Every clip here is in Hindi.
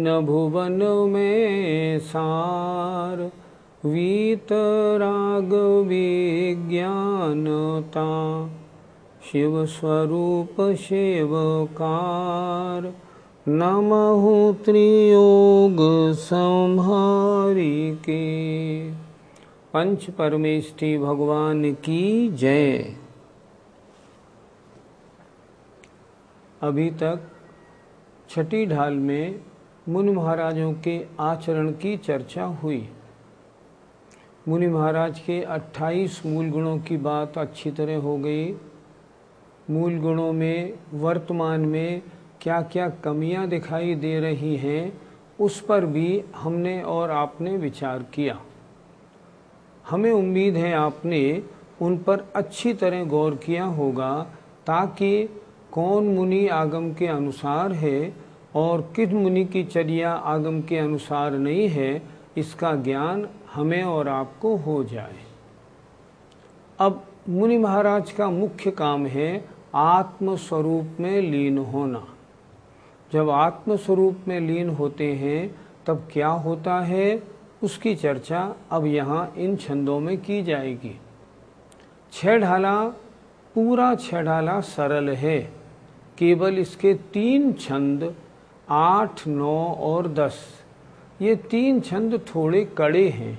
जिन भुवन में सार, वीतराग विज्ञानता, शिव स्वरूप सेवकार, नमहु त्रियोग संहारी के। पंच परमेष्ठी भगवान की जय। अभी तक छठी ढाल में मुनि महाराजों के आचरण की चर्चा हुई। मुनि महाराज के 28 मूल गुणों की बात अच्छी तरह हो गई। मूल गुणों में वर्तमान में क्या क्या कमियां दिखाई दे रही हैं उस पर भी हमने और आपने विचार किया। हमें उम्मीद है आपने उन पर अच्छी तरह गौर किया होगा, ताकि कौन मुनि आगम के अनुसार है और किस मुनि की चर्या आगम के अनुसार नहीं है, इसका ज्ञान हमें और आपको हो जाए। अब मुनि महाराज का मुख्य काम है आत्म स्वरूप में लीन होना। जब आत्म स्वरूप में लीन होते हैं तब क्या होता है, उसकी चर्चा अब यहाँ इन छंदों में की जाएगी। छह ढाला, पूरा छह ढाला सरल है। केवल इसके 3 छंद 8, 9 और 10, ये 3 छंद थोड़े कड़े हैं।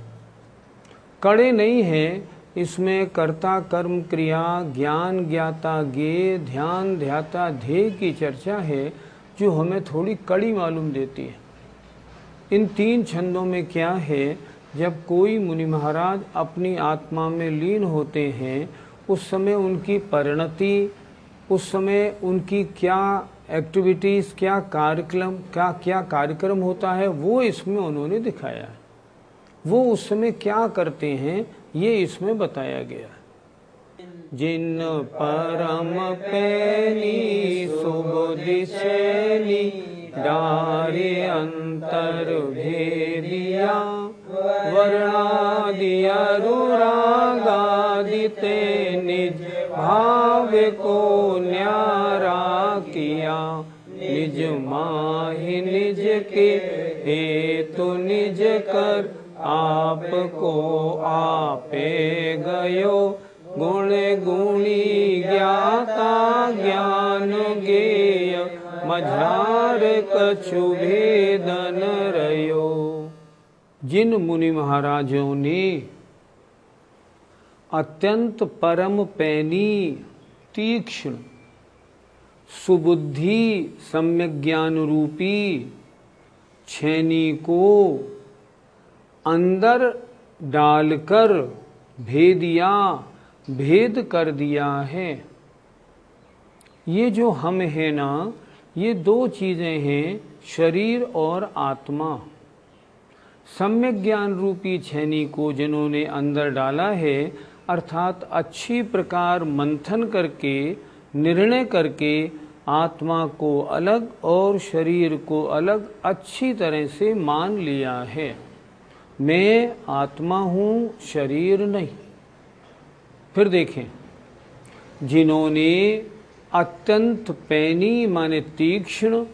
कड़े नहीं हैं, इसमें कर्ता कर्म क्रिया, ज्ञान ज्ञाता ज्ञेय, ध्यान ध्याता ध्येय की चर्चा है, जो हमें थोड़ी कड़ी मालूम देती है। इन 3 छंदों में क्या है, जब कोई मुनि महाराज अपनी आत्मा में लीन होते हैं उस समय उनकी परिणति, उस समय उनकी क्या एक्टिविटीज़, क्या कार्यक्रम होता है, वो इसमें उन्होंने दिखाया है। वो उस समय क्या करते हैं ये इसमें बताया गया है। जिन परम पैनी सुबुद्धि शैली, डारे अंतर भेदिया, वर्णादि अनुरागादिते निज भाव को न्यारा किया, निज माहि निज के हेतु निज कर, आपको आपे गयो, गुण गुणी ज्ञाता ज्ञान गेय, मझार कछु भेदन रयो। जिन मुनि महाराजों ने अत्यंत परम पैनी, तीक्ष्ण, सुबुद्धि सम्यक ज्ञान रूपी छेनी को अंदर डालकर भेद कर दिया है। ये जो हम है ना, ये 2 चीज़ें हैं, शरीर और आत्मा। सम्यक ज्ञान रूपी छेनी को जिन्होंने अंदर डाला है, अर्थात अच्छी प्रकार मंथन करके, निर्णय करके आत्मा को अलग और शरीर को अलग अच्छी तरह से मान लिया है। मैं आत्मा हूँ, शरीर नहीं। फिर देखें, जिन्होंने अत्यंत पैनी माने तीक्ष्ण,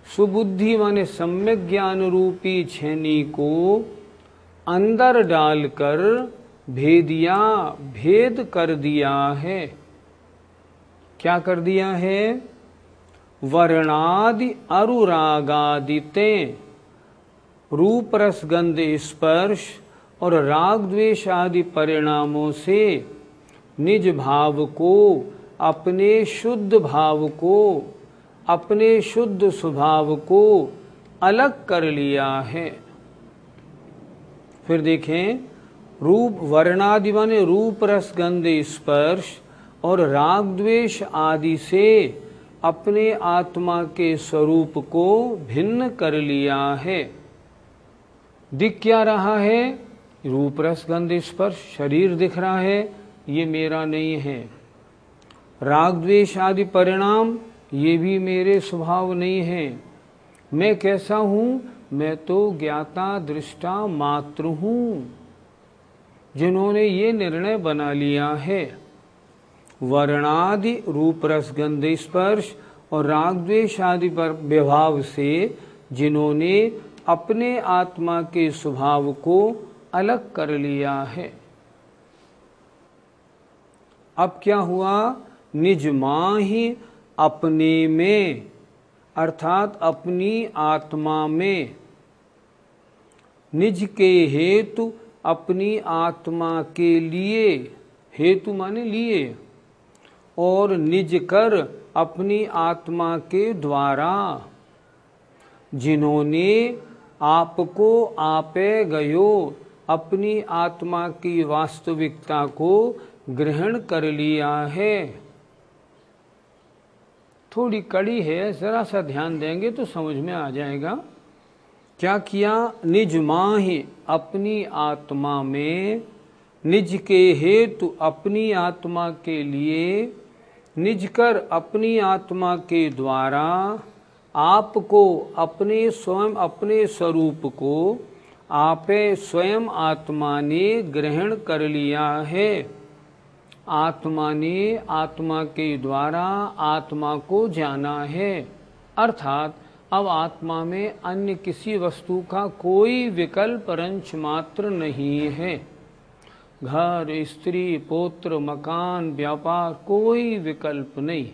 सुबुद्धि माने सम्यक ज्ञान रूपी छेनी को अंदर डालकर भेद कर दिया है। क्या कर दिया है? वर्णादि अनुरागादिते, रूप रस गंध स्पर्श और राग द्वेष आदि परिणामों से निज भाव को, अपने शुद्ध भाव को, अपने शुद्ध स्वभाव को अलग कर लिया है। फिर देखें, रूप वर्णादि माने रूप रस गंध स्पर्श और राग द्वेष आदि से अपने आत्मा के स्वरूप को भिन्न कर लिया है। दिख क्या रहा है? रूप रस गंध स्पर्श, शरीर दिख रहा है, ये मेरा नहीं है। राग द्वेष आदि परिणाम, ये भी मेरे स्वभाव नहीं है। मैं कैसा हूँ? मैं तो ज्ञाता दृष्टा मात्र हूँ। जिन्होंने ये निर्णय बना लिया है, वर्णादि रूप रस गंध स्पर्श और राग द्वेष आदि पर विभाव से जिन्होंने अपने आत्मा के स्वभाव को अलग कर लिया है। अब क्या हुआ? निज मां ही अपने में, अर्थात अपनी आत्मा में, निज के हेतु अपनी आत्मा के लिए, हेतु माने लिए, और निज कर अपनी आत्मा के द्वारा, जिन्होंने आपको आपे गयो अपनी आत्मा की वास्तविकता को ग्रहण कर लिया है। थोड़ी कड़ी है, जरा सा ध्यान देंगे तो समझ में आ जाएगा। क्या किया? निज मां ही अपनी आत्मा में, निज के हेतु अपनी आत्मा के लिए, निज कर अपनी आत्मा के द्वारा, आपको अपने स्वयं अपने स्वरूप को आपे स्वयं आत्मा ने ग्रहण कर लिया है। आत्मा ने आत्मा के द्वारा आत्मा को जाना है, अर्थात अब आत्मा में अन्य किसी वस्तु का कोई विकल्प अंश मात्र नहीं है। घर, स्त्री, पुत्र, मकान, व्यापार, कोई विकल्प नहीं।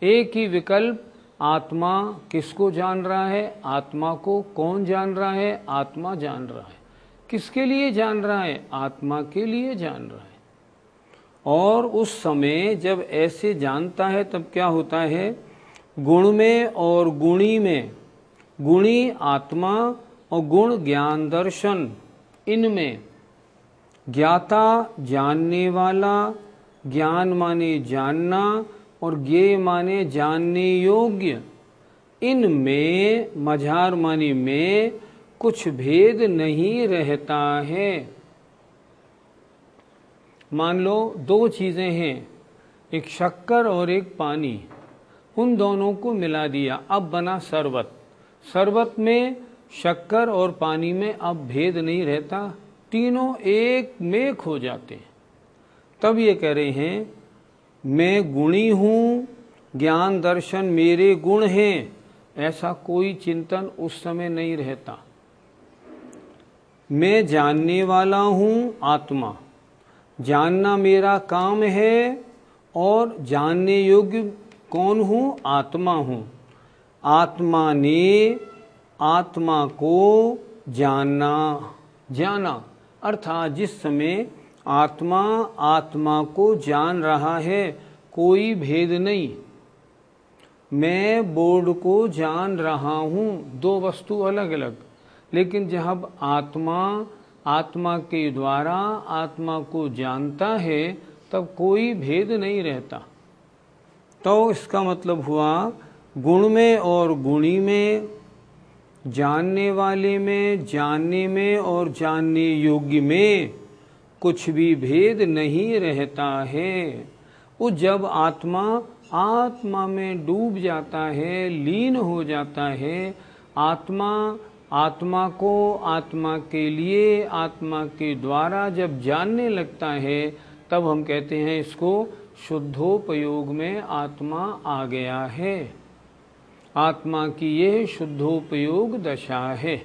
एक ही विकल्प, आत्मा किसको जान रहा है? आत्मा को कौन जान रहा है? आत्मा जान रहा है। किसके लिए जान रहा है? आत्मा के लिए जान रहा है। और उस समय जब ऐसे जानता है तब क्या होता है? गुण में और गुणी में, गुणी आत्मा और गुण ज्ञान दर्शन, इनमें ज्ञाता जानने वाला, ज्ञान माने जानना और ज्ञेय माने जानने योग्य, इनमें मझार माने में कुछ भेद नहीं रहता है। मान लो दो चीजें हैं, एक शक्कर और एक पानी, उन दोनों को मिला दिया, अब बना शरबत। शरबत में शक्कर और पानी में अब भेद नहीं रहता, तीनों एक में खो जाते हैं। तब ये कह रहे हैं मैं गुणी हूँ, ज्ञान दर्शन मेरे गुण हैं, ऐसा कोई चिंतन उस समय नहीं रहता। मैं जानने वाला हूँ, आत्मा, जानना मेरा काम है, और जानने योग्य कौन हूँ? आत्मा हूँ। आत्मा ने आत्मा को जाना, अर्थात जिस समय आत्मा आत्मा को जान रहा है, कोई भेद नहीं। मैं बोर्ड को जान रहा हूँ, दो वस्तु अलग अलग, लेकिन जब आत्मा आत्मा के द्वारा आत्मा को जानता है तब कोई भेद नहीं रहता। तो इसका मतलब हुआ गुण में और गुणी में, जानने वाले में, जानने में और जानने योग्य में कुछ भी भेद नहीं रहता है। वो जब आत्मा आत्मा में डूब जाता है, लीन हो जाता है, आत्मा आत्मा को आत्मा के लिए आत्मा के द्वारा जब जानने लगता है, तब हम कहते हैं इसको शुद्धोपयोग में आत्मा आ गया है। आत्मा की यह शुद्धोपयोग दशा है।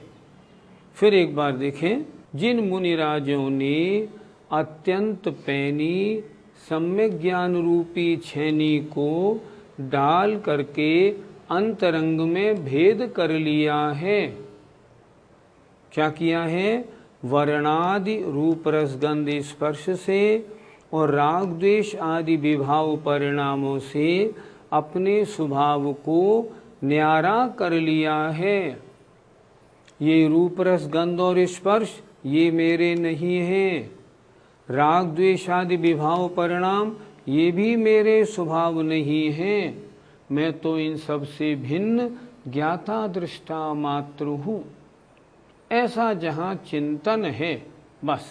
फिर एक बार देखें, जिन मुनिराजों ने अत्यंत पैनी सम्यक ज्ञान रूपी छेनी को डाल करके अंतरंग में भेद कर लिया है। क्या किया है? वर्णादि रूप रस गंध स्पर्श से और राग द्वेष आदि विभाव परिणामों से अपने स्वभाव को न्यारा कर लिया है। ये रूप रस गंध और स्पर्श ये मेरे नहीं हैं, राग द्वेष आदि विभाव परिणाम ये भी मेरे स्वभाव नहीं हैं। मैं तो इन सब से भिन्न ज्ञाता दृष्टा मात्र हूँ। ऐसा जहाँ चिंतन है, बस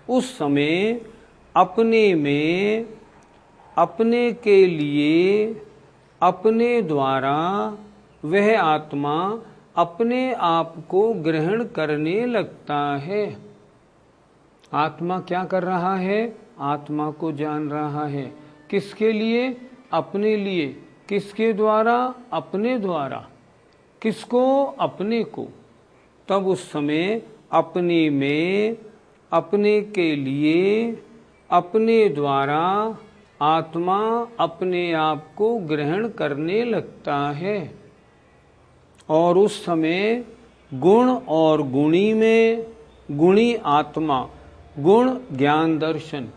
उस समय अपने में, अपने के लिए, अपने द्वारा वह आत्मा अपने आप को ग्रहण करने लगता है। आत्मा क्या कर रहा है? आत्मा को जान रहा है। किसके लिए? अपने लिए। किसके द्वारा? अपने द्वारा। किसको? अपने को। तब उस समय अपने में, अपने के लिए, अपने द्वारा आत्मा अपने आप को ग्रहण करने लगता है। और उस समय गुण और गुणी में, गुणी आत्मा, गुण ज्ञान दर्शन,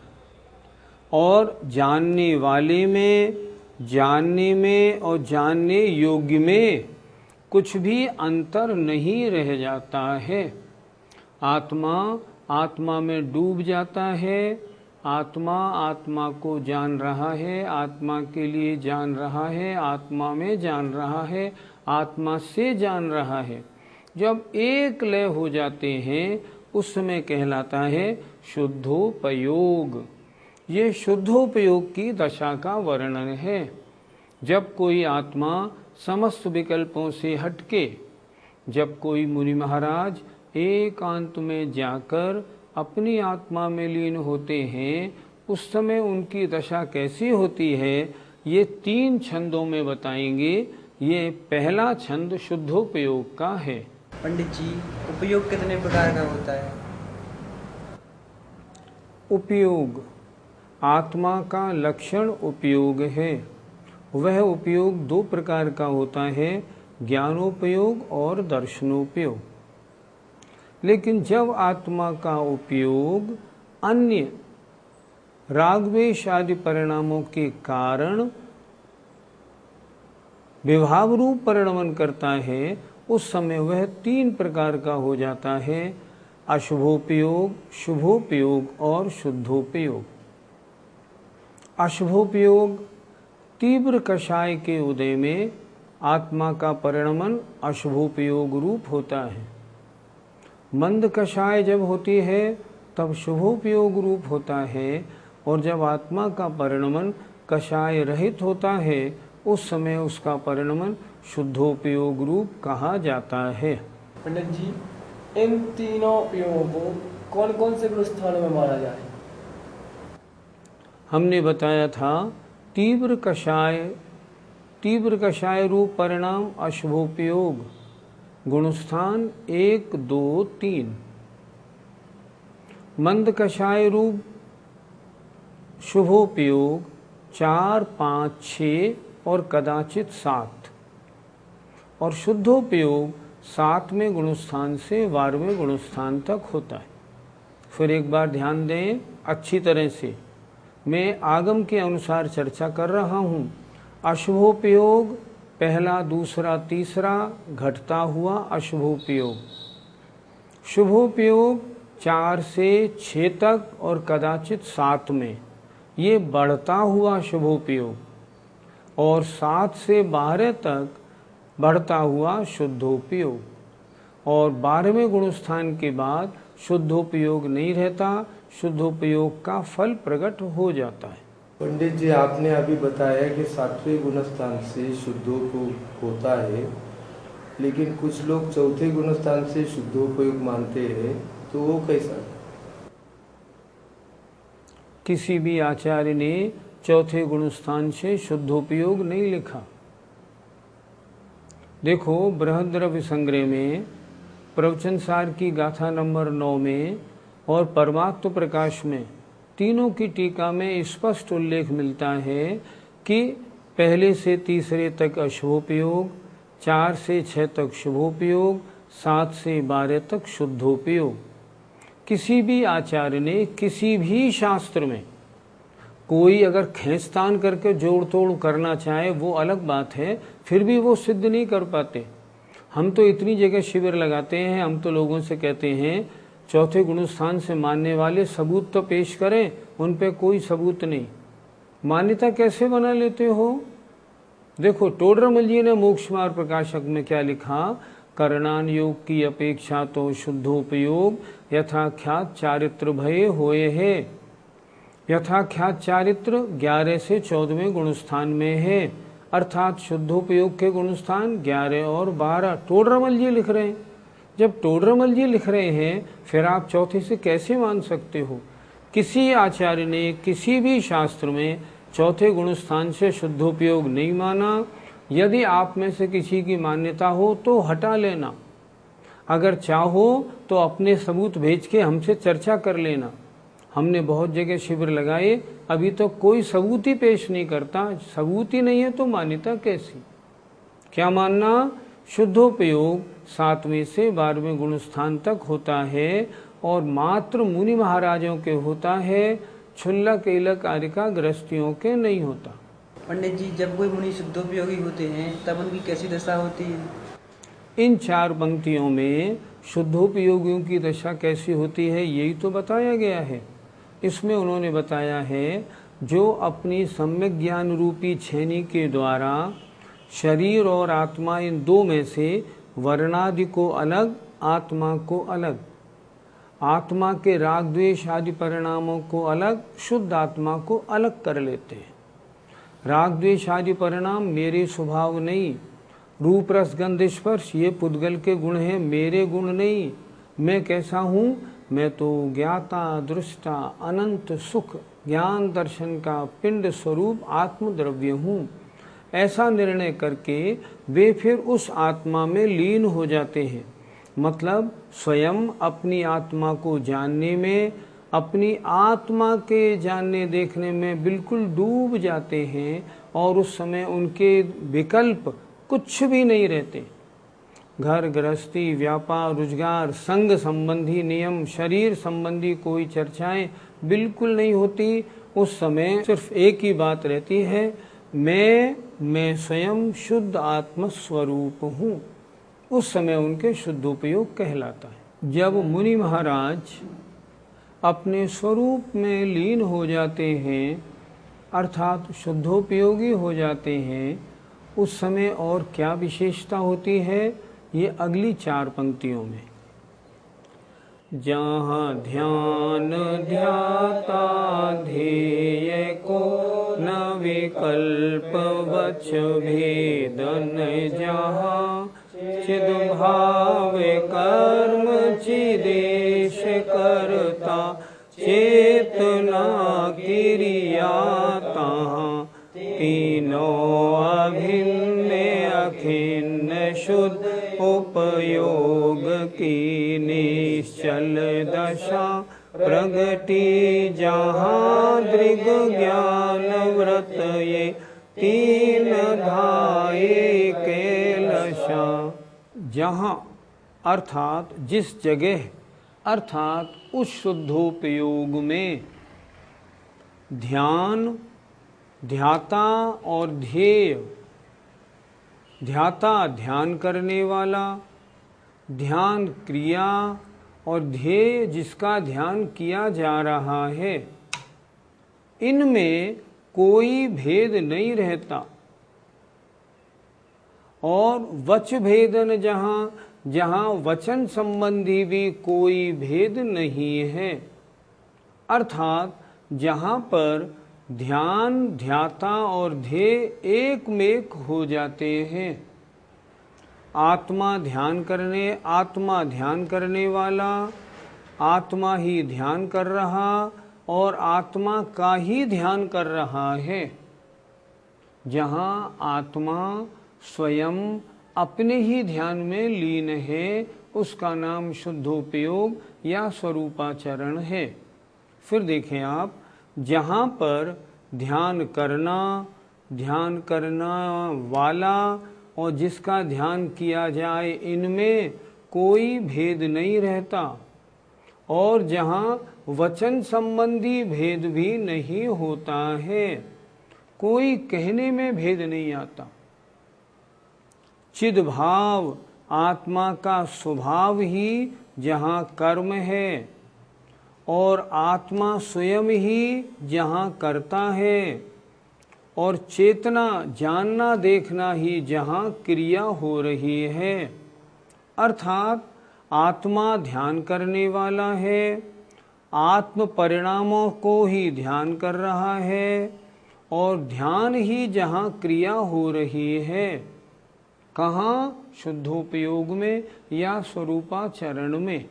और जानने वाले में, जानने में और जानने योग्य में कुछ भी अंतर नहीं रह जाता है। आत्मा आत्मा में डूब जाता है। आत्मा आत्मा को जान रहा है, आत्मा के लिए जान रहा है, आत्मा में जान रहा है, आत्मा से जान रहा है। जब एक लय हो जाते हैं उस समय कहलाता है शुद्धोपयोग। ये शुद्धोपयोग की दशा का वर्णन है। जब कोई आत्मा समस्त विकल्पों से हटके, जब कोई मुनि महाराज एकांत में जाकर अपनी आत्मा में लीन होते हैं, उस समय उनकी दशा कैसी होती है ये 3 छंदों में बताएंगे। ये पहला छंद शुद्धोपयोग का है। पंडित जी, उपयोग कितने प्रकार का होता है? उपयोग आत्मा का लक्षण उपयोग है। वह उपयोग 2 प्रकार का होता है, ज्ञानोपयोग और दर्शनोपयोग। लेकिन जब आत्मा का उपयोग अन्य रागद्वेष आदि परिणामों के कारण विभाव रूप परिणमन करता है, उस समय वह 3 प्रकार का हो जाता है, अशुभोपयोग, शुभोपयोग और शुद्धोपयोग। अशुभोपयोग तीव्र कषाय के उदय में आत्मा का परिणमन अशुभोपयोग रूप होता है। मंद कषाय जब होती है तब शुभोपयोग रूप होता है, और जब आत्मा का परिणमन कषाय रहित होता है उस समय उसका परिणमन शुद्धोपयोग रूप कहा जाता है। पंडित जी, इन तीनों उपयोगों को कौन कौन से गुण स्थानों में माना जाए? हमने बताया था तीव्र कषाय रूप परिणाम अशुभोपयोग, गुणस्थान 1, 2, 3। मंद कषाय रूप शुभोपयोग 4, 5, 6 और कदाचित 7, और शुद्धोपयोग 7वें गुणस्थान से 12वें गुणस्थान तक होता है। फिर एक बार ध्यान दें अच्छी तरह से, मैं आगम के अनुसार चर्चा कर रहा हूँ। अशुभोपयोग पहला, दूसरा, तीसरा घटता हुआ अशुभोपयोग, शुभोपयोग 4 से 6 तक और कदाचित 7 में ये बढ़ता हुआ शुभोपयोग, और 7 से 12 तक बढ़ता हुआ शुद्धोपयोग, और 12वें गुणस्थान के बाद शुद्धोपयोग नहीं रहता, शुद्धोपयोग का फल प्रकट हो जाता है। पंडित जी, आपने अभी बताया कि 7वें गुणस्थान से शुद्धोपयोग होता है, लेकिन कुछ लोग 4थे गुणस्थान से शुद्धोपयोग मानते हैं, तो वो कैसा? किसी भी आचार्य ने 4थे गुणस्थान से शुद्धोपयोग नहीं लिखा। देखो, बृहद्रव्य संग्रह में प्रवचन सार की गाथा नंबर 9 में और परमात्म प्रकाश में तीनों की टीका में स्पष्ट उल्लेख मिलता है कि पहले से तीसरे तक अशुभोपयोग, 4 से 6 तक शुभोपयोग, 7 से 12 तक शुद्धोपयोग। किसी भी आचार्य ने किसी भी शास्त्र में कोई अगर खींचतान करके जोड़ तोड़ करना चाहे वो अलग बात है, फिर भी वो सिद्ध नहीं कर पाते। हम तो इतनी जगह शिविर लगाते हैं, हम तो लोगों से कहते हैं 4थे गुणस्थान से मानने वाले सबूत तो पेश करें, उन पे कोई सबूत नहीं। मान्यता कैसे बना लेते हो? देखो, टोडरमल जी ने मोक्ष मार्ग प्रकाशक में क्या लिखा, करणान योग की अपेक्षा तो शुद्धोपयोग यथाख्यात चारित्र भये होए है। यथाख्यात चारित्र 11 से 14वें गुणस्थान में है, अर्थात शुद्धोपयोग के गुणस्थान 11 और 12 टोडरमल जी लिख रहे हैं। जब टोडरमल जी लिख रहे हैं फिर आप 4थे से कैसे मान सकते हो? किसी आचार्य ने किसी भी शास्त्र में 4थे गुणस्थान से शुद्धोपयोग नहीं माना, यदि आप में से किसी की मान्यता हो तो हटा लेना, अगर चाहो तो अपने सबूत भेज के हमसे चर्चा कर लेना। हमने बहुत जगह शिविर लगाए, अभी तो कोई सबूत ही पेश नहीं करता। सबूत ही नहीं है तो मान्यता कैसी? क्या मानना? शुद्धोपयोग 7वें से 12वें गुण स्थान तक होता है और मात्र मुनि महाराजों के होता है, क्षुल्लक एलक आदि का गृहस्थियों के नहीं होता। पंडित जी, जब कोई मुनि शुद्धोपयोगी होते हैं तब उनकी कैसी दशा होती है? इन 4 पंक्तियों में शुद्धोपयोगियों की दशा कैसी होती है यही तो बताया गया है। इसमें उन्होंने बताया है, जो अपनी सम्यक ज्ञान रूपी छेनी के द्वारा शरीर और आत्मा इन 2 में से वर्णादि को अलग, आत्मा को अलग, आत्मा के राग द्वेष आदि परिणामों को अलग, शुद्ध आत्मा को अलग कर लेते हैं। राग द्वेष आदि परिणाम मेरे स्वभाव नहीं, रूप रस गंध स्पर्श ये पुद्गल के गुण हैं, मेरे गुण नहीं। मैं कैसा हूँ? मैं तो ज्ञाता दृष्टा अनंत सुख ज्ञान दर्शन का पिंड स्वरूप आत्मद्रव्य हूँ। ऐसा निर्णय करके वे फिर उस आत्मा में लीन हो जाते हैं। मतलब स्वयं अपनी आत्मा को जानने में, अपनी आत्मा के जानने देखने में बिल्कुल डूब जाते हैं और उस समय उनके विकल्प कुछ भी नहीं रहते। घर गृहस्थी, व्यापार, रोजगार, संग संबंधी नियम, शरीर संबंधी कोई चर्चाएं बिल्कुल नहीं होती। उस समय सिर्फ एक ही बात रहती है, मैं स्वयं शुद्ध आत्म स्वरूप हूँ। उस समय उनके शुद्धोपयोग कहलाता है। जब मुनि महाराज अपने स्वरूप में लीन हो जाते हैं अर्थात शुद्धोपयोगी हो जाते हैं, उस समय और क्या विशेषता होती है ये अगली 4 पंक्तियों में। जहाँ ध्यान ध्याता ध्येय को न विकल्प वच भेदन, जहाँ चिद भाव कर्म चिदेश करता चेतना क्रिया, तहाँ तीनों अभिन्न अखिन्न शुद्ध उपयोग की निश्चल दशा प्रगति, जहाँ दृग ज्ञान व्रत ये 3 धाये कैलशा। जहाँ अर्थात जिस जगह अर्थात उस शुद्धोपयोग में ध्यान, ध्याता और ध्येय, ध्याता ध्यान करने वाला, ध्यान क्रिया और ध्येय जिसका ध्यान किया जा रहा है, इनमें कोई भेद नहीं रहता। और वच भेदन, जहाँ वचन संबंधी भी कोई भेद नहीं है, अर्थात जहाँ पर ध्यान, ध्याता और ध्येय एक में हो जाते हैं। आत्मा ध्यान करने वाला, आत्मा ही ध्यान कर रहा और आत्मा का ही ध्यान कर रहा है। जहाँ आत्मा स्वयं अपने ही ध्यान में लीन है, उसका नाम शुद्धोपयोग या स्वरूपाचरण है। फिर देखें आप, जहाँ पर ध्यान करना वाला और जिसका ध्यान किया जाए, इनमें कोई भेद नहीं रहता। और जहाँ वचन संबंधी भेद भी नहीं होता है, कोई कहने में भेद नहीं आता। चिद भाव, आत्मा का स्वभाव ही जहाँ कर्म है और आत्मा स्वयं ही जहाँ करता है, और चेतना जानना देखना ही जहाँ क्रिया हो रही है, अर्थात आत्मा ध्यान करने वाला है, आत्म परिणामों को ही ध्यान कर रहा है और ध्यान ही जहाँ क्रिया हो रही है। कहाँ? शुद्धोपयोग में या स्वरूपाचरण में।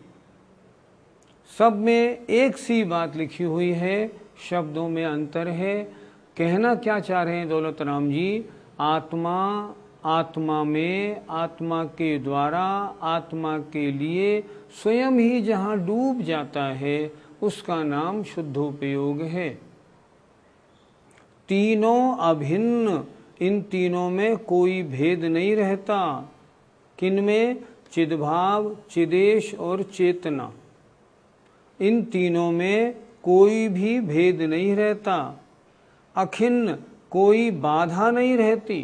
सब में एक सी बात लिखी हुई है, शब्दों में अंतर है। कहना क्या चाह रहे हैं दौलत राम जी? आत्मा आत्मा में, आत्मा के द्वारा, आत्मा के लिए स्वयं ही जहाँ डूब जाता है उसका नाम शुद्धोपयोग है। तीनों अभिन्न, इन तीनों में कोई भेद नहीं रहता। किनमें? चिद्भाव, चिदेश और चेतना, इन तीनों में कोई भी भेद नहीं रहता। अखिन्न, कोई बाधा नहीं रहती,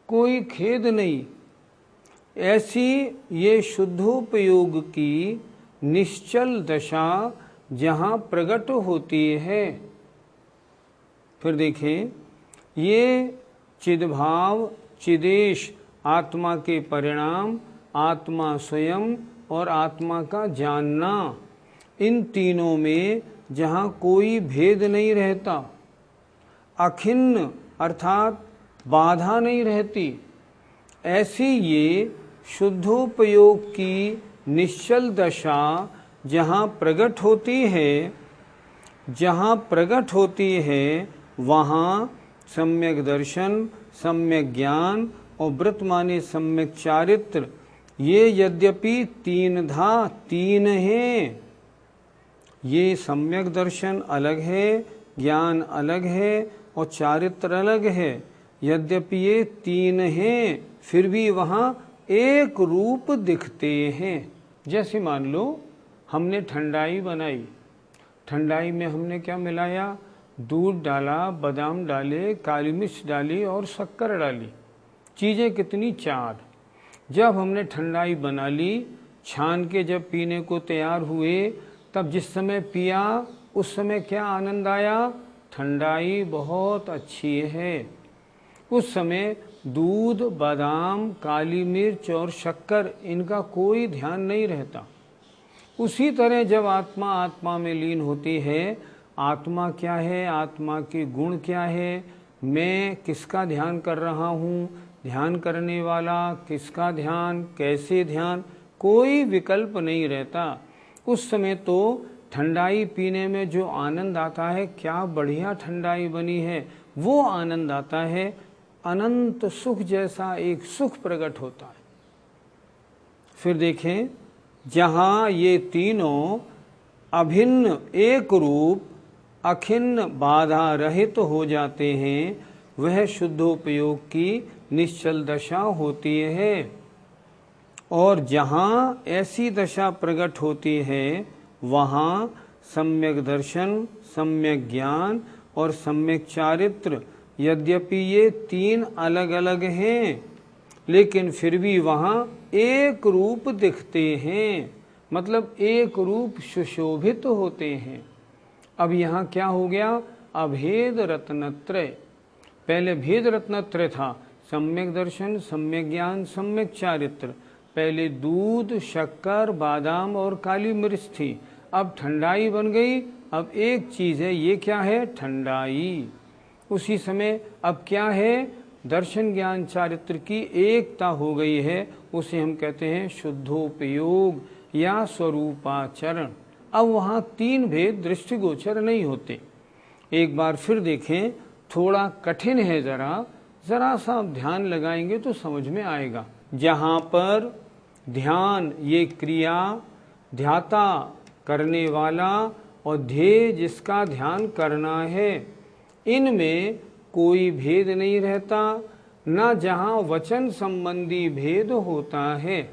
कोई खेद नहीं। ऐसी ये शुद्धोपयोग की निश्चल दशा जहाँ प्रकट होती है। फिर देखें, ये चिद्भाव, चिदेश, आत्मा के परिणाम, आत्मा स्वयं और आत्मा का जानना, इन तीनों में जहाँ कोई भेद नहीं रहता, अखिन्न अर्थात बाधा नहीं रहती, ऐसी ये शुद्धोपयोग की निश्चल दशा जहाँ प्रकट होती है, जहाँ प्रकट होती है वहाँ सम्यक दर्शन, सम्यक ज्ञान और व्रत माने सम्यक चारित्र, ये यद्यपि तीनधा तीन हैं, ये सम्यक दर्शन अलग है, ज्ञान अलग है और चारित्र अलग है, यद्यपि ये तीन हैं फिर भी वहाँ एक रूप दिखते हैं। जैसे मान लो हमने ठंडाई बनाई, ठंडाई में हमने क्या मिलाया? दूध डाला, बादाम डाले, काली मिर्च डाली और शक्कर डाली, चीज़ें कितनी? 4। जब हमने ठंडाई बना ली, छान के जब पीने को तैयार हुए, तब जिस समय पिया उस समय क्या आनंद आया? ठंडाई बहुत अच्छी है। उस समय दूध, बादाम, काली मिर्च और शक्कर, इनका कोई ध्यान नहीं रहता। उसी तरह जब आत्मा आत्मा में लीन होती है, आत्मा क्या है, आत्मा के गुण क्या है, मैं किसका ध्यान कर रहा हूँ, ध्यान करने वाला, किसका ध्यान, कैसे ध्यान, कोई विकल्प नहीं रहता। उस समय तो ठंडाई पीने में जो आनंद आता है, क्या बढ़िया ठंडाई बनी है, वो आनंद आता है। अनंत सुख जैसा एक सुख प्रकट होता है। फिर देखें, जहाँ ये तीनों अभिन्न एक रूप, अखिन्न बाधा रहित हो जाते हैं, वह शुद्धोपयोग की निश्चल दशा होती है। और जहाँ ऐसी दशा प्रकट होती है वहाँ सम्यक दर्शन, सम्यक ज्ञान और सम्यक चारित्र, यद्यपि ये तीन अलग अलग हैं लेकिन फिर भी वहाँ एक रूप दिखते हैं, मतलब एक रूप सुशोभित होते हैं। अब यहाँ क्या हो गया? अभेद रत्नत्रय। पहले भेद रत्नत्रय था, सम्यक दर्शन, सम्यक ज्ञान, सम्यक चारित्र। पहले दूध, शक्कर, बादाम और काली मिर्च थी, अब ठंडाई बन गई। अब एक चीज़ है, ये क्या है? ठंडाई। उसी समय अब क्या है? दर्शन, ज्ञान, चारित्र की एकता हो गई है, उसे हम कहते हैं शुद्धोपयोग या स्वरूपाचरण। अब वहाँ तीन भेद दृष्टिगोचर नहीं होते। एक बार फिर देखें, थोड़ा कठिन है, ज़रा सा ध्यान लगाएंगे तो समझ में आएगा। जहाँ पर ध्यान, ये क्रिया, ध्याता करने वाला और ध्येय जिसका ध्यान करना है, इनमें कोई भेद नहीं रहता, न जहाँ वचन संबंधी भेद होता है।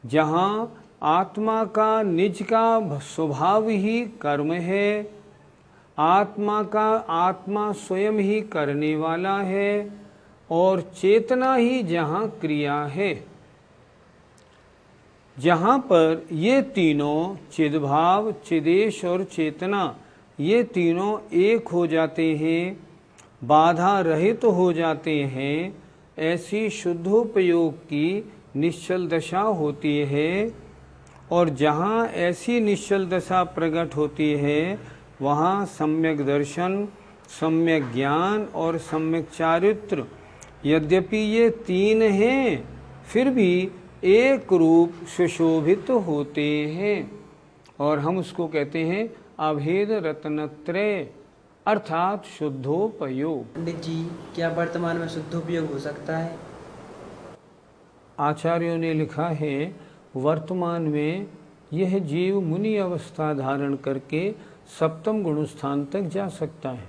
जहाँ आत्मा का निज का स्वभाव ही कर्म है, आत्मा स्वयं ही करने वाला है और चेतना ही जहाँ क्रिया है, जहाँ पर ये तीनों चिद्भाव, चिदेश और चेतना, ये तीनों एक हो जाते हैं, बाधा रहित हो जाते हैं, ऐसी शुद्धोपयोग की निश्चल दशा होती है। और जहाँ ऐसी निश्चल दशा प्रकट होती है वहाँ सम्यक दर्शन, सम्यक ज्ञान और सम्यक चारित्र, यद्यपि ये तीन हैं फिर भी एक रूप सुशोभित होते हैं और हम उसको कहते हैं अभेद रत्नत्रय। अर्थात शुद्धोपयोग। पंडित जी, क्या वर्तमान में शुद्धोपयोग हो सकता है? आचार्यों ने लिखा है, वर्तमान में यह जीव मुनि अवस्था धारण करके सप्तम गुण स्थान तक जा सकता है।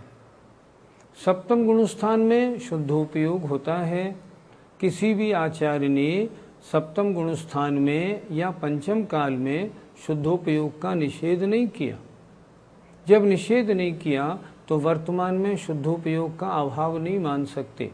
सप्तम गुण स्थान में शुद्धोपयोग होता है। किसी भी आचार्य ने सप्तम गुण स्थान में या पंचम काल में शुद्धोपयोग का निषेध नहीं किया। जब निषेध नहीं किया तो वर्तमान में शुद्धोपयोग का अभाव नहीं मान सकते।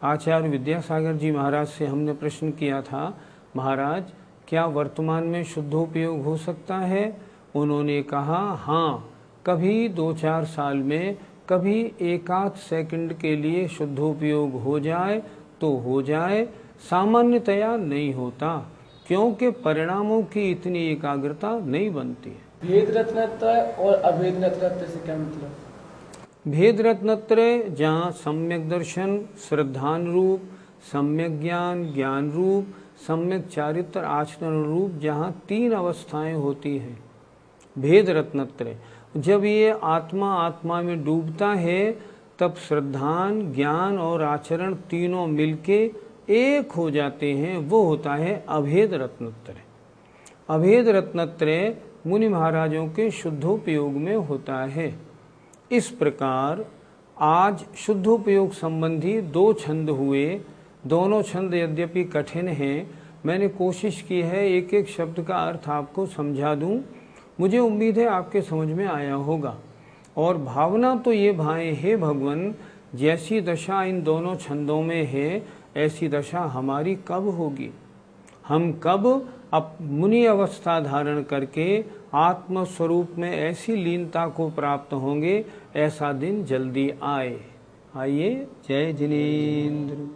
आचार्य विद्यासागर जी महाराज से हमने प्रश्न किया था, महाराज क्या वर्तमान में शुद्धोपयोग हो सकता है? उन्होंने कहा, हाँ, कभी 2-4 साल में कभी 1-8 सेकंड के लिए शुद्धोपयोग हो जाए तो हो जाए, सामान्यतया नहीं होता, क्योंकि परिणामों की इतनी एकाग्रता नहीं बनती है। भेद रत्नत्रय और अभेद रत्नत्रय से क्या मतलब? भेद रत्नत्रय जहाँ सम्यक दर्शन, श्रद्धानुरूप, सम्यक ज्ञान, ज्ञान रूप, सम्यक चारित्र, आचरण रूप, जहाँ 3 अवस्थाएं होती हैं। भेद रत्नत्रय जब ये आत्मा में डूबता है तब श्रद्धान, ज्ञान और आचरण तीनों मिलके एक हो जाते हैं, वो होता है अभेद रत्नत्रय। अभेद रत्नत्रय मुनि महाराजों के शुद्धोपयोग में होता है। इस प्रकार आज शुद्धोपयोग संबंधी 2 छंद हुए। दोनों छंद यद्यपि कठिन हैं, मैंने कोशिश की है एक एक शब्द का अर्थ आपको समझा दूं। मुझे उम्मीद है आपके समझ में आया होगा। और भावना तो ये भाएं, हे भगवान, जैसी दशा इन दोनों छंदों में है ऐसी दशा हमारी कब होगी? हम कब अब मुनि अवस्था धारण करके आत्म स्वरूप में ऐसी लीनता को प्राप्त होंगे? ऐसा दिन जल्दी आए। आइए, जय जिनेन्द्र।